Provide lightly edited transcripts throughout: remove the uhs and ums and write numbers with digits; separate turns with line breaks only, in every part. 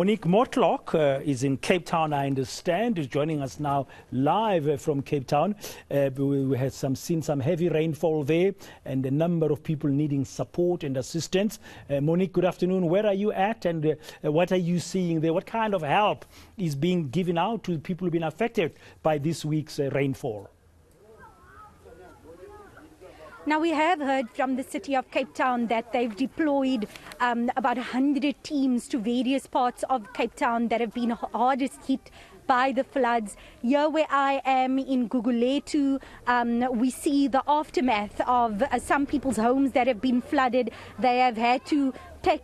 Monique Mortlock is in Cape Town, I understand, is joining us now live from Cape Town. We have seen some heavy rainfall there and a number of people needing support and assistance. Monique, good afternoon. Where are you at and what are you seeing there? What kind of help is being given out to people who've been affected by this week's rainfall?
Now, we have heard from the city of Cape Town that they've deployed about 100 teams to various parts of Cape Town that have been hardest hit by the floods. Here where I am in Gugulethu, we see the aftermath of some people's homes that have been flooded. They have had to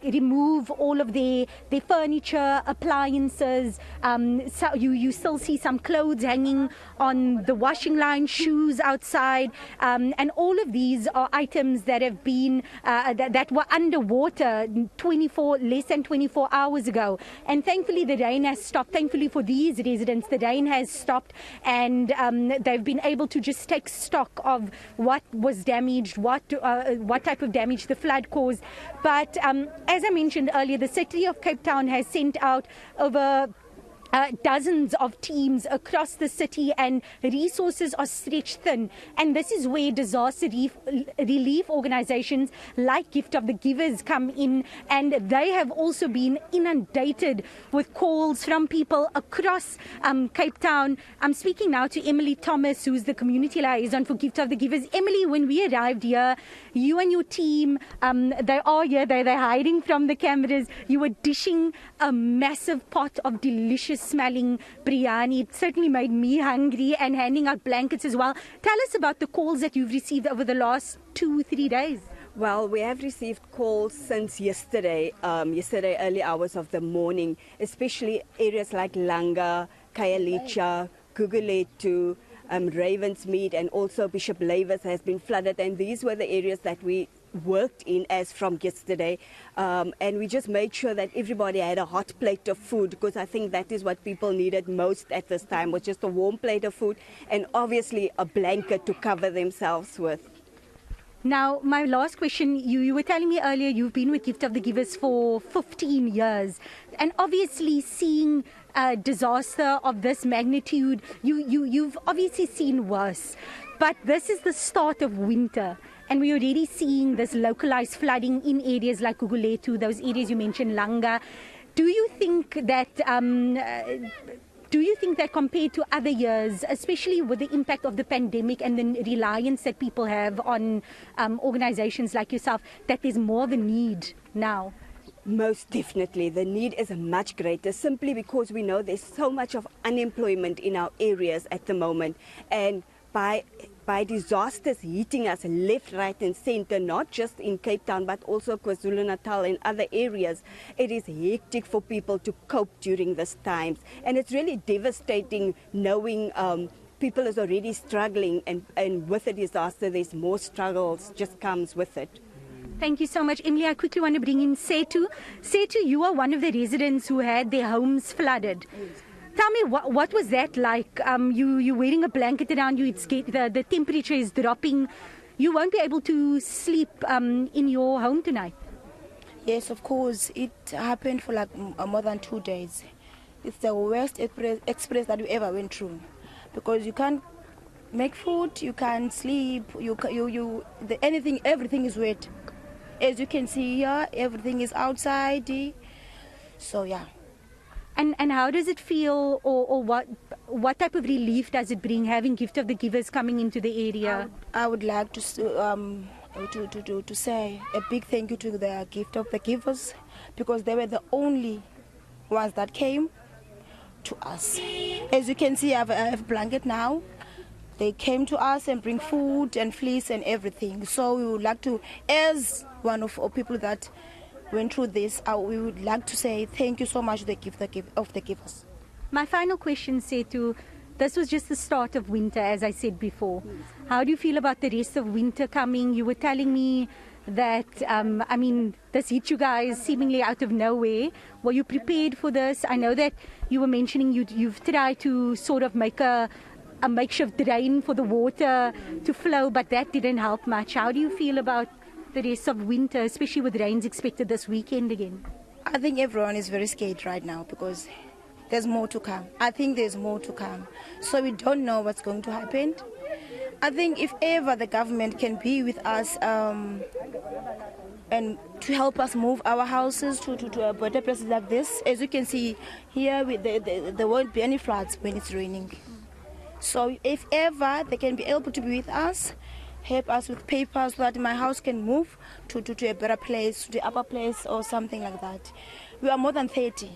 remove all of their furniture, appliances. So you still see some clothes hanging on the washing line, shoes outside, and all of these are items that have been that were underwater less than 24 hours ago. And thankfully the rain has stopped. Thankfully for these residents, the rain has stopped, and they've been able to just take stock of what was damaged, what type of damage the flood caused. But as I mentioned earlier, the city of Cape Town has sent out over dozens of teams across the city, and resources are stretched thin. And this is where disaster relief organizations like Gift of the Givers come in, and they have also been inundated with calls from people across Cape Town. I'm speaking now to Emily Thomas, who's the community liaison for Gift of the Givers. Emily, when we arrived here, you and your team, they are here, they're hiding from the cameras. You were dishing a massive pot of delicious smelling biryani. It certainly made me hungry, and handing out blankets as well. Tell us about the calls that you've received over the last 2-3 days.
Well, we have received calls since yesterday early hours of the morning, especially areas like Langa, Khayelitsha, Gugulethu, Ravensmead, and also Bishop Lavis has been flooded, and these were the areas that we worked in as from yesterday, and we just made sure that everybody had a hot plate of food, because I think that is what people needed most at this time, was just a warm plate of food and obviously a blanket to cover themselves with.
Now, my last question, you were telling me earlier you've been with Gift of the Givers for 15 years, and obviously seeing a disaster of this magnitude, you've obviously seen worse, but this is the start of winter. And we're already seeing this localized flooding in areas like Gugulethu, those areas you mentioned, Langa. Do you think that compared to other years, especially with the impact of the pandemic and the reliance that people have on organizations like yourself, that there's more of a need now?
Most definitely. The need is much greater, simply because we know there's so much of unemployment in our areas at the moment. And by disasters hitting us left, right and center, not just in Cape Town but also KwaZulu-Natal and other areas, it is hectic for people to cope during these times. And it's really devastating knowing people is already struggling, and with a disaster there's more struggles just comes with it.
Thank you so much, Emily. I quickly want to bring in Setu. Setu, you are one of the residents who had their homes flooded. Yes. Tell me, what was that like? You're wearing a blanket around you, the temperature is dropping. You won't be able to sleep in your home tonight.
Yes, of course. It happened for like more than 2 days. It's the worst express that we ever went through, because you can't make food, you can't sleep, everything is wet. As you can see here, everything is outside. So yeah.
And how does it feel, or what type of relief does it bring, having Gift of the Givers coming into the area?
I would like to say a big thank you to the Gift of the Givers, because they were the only ones that came to us. As you can see, I have a blanket now. They came to us and bring food and fleece and everything. So we would like to, as one of our people that went through this, we would like to say thank you so much to the Gift of the Givers.
My final question, Setu, this was just the start of winter, as I said before. Yes. How do you feel about the rest of winter coming? You were telling me that, this hit you guys seemingly out of nowhere. Were you prepared for this? I know that you were mentioning you've tried to sort of make a makeshift drain for the water to flow, but that didn't help much. How do you feel about the rest of winter, especially with rains expected this weekend again?
I think everyone is very scared right now because there's more to come. I think there's more to come. So we don't know what's going to happen. I think if ever the government can be with us and to help us move our houses to a better places like this, as you can see here, there won't be any floods when it's raining. So if ever they can be able to be with us, help us with papers so that my house can move to a better place, to the upper place or something like that. We are more than 30.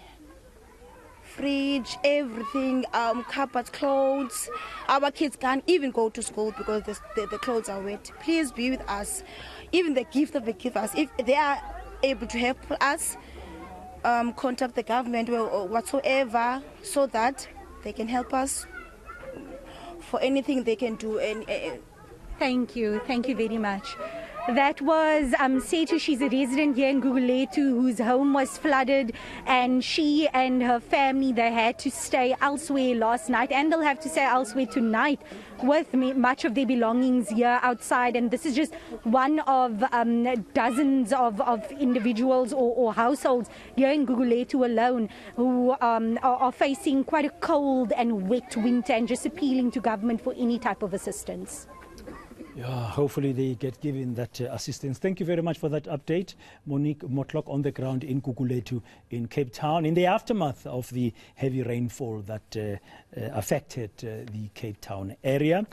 Fridge, everything, cupboards, clothes. Our kids can't even go to school because the clothes are wet. Please be with us. Even the gift that they give us, if they are able to help us, contact the government or whatsoever so that they can help us for anything they can do.
Thank you very much. That was Setu. She's a resident here in Gugulethu whose home was flooded, and she and her family, they had to stay elsewhere last night, and they'll have to stay elsewhere tonight with much of their belongings here outside. And this is just one of dozens of individuals or households here in Gugulethu alone who are facing quite a cold and wet winter, and just appealing to government for any type of assistance.
Yeah, hopefully they get given that assistance. Thank you very much for that update. Monique Motlok on the ground in Gugulethu in Cape Town in the aftermath of the heavy rainfall that affected the Cape Town area.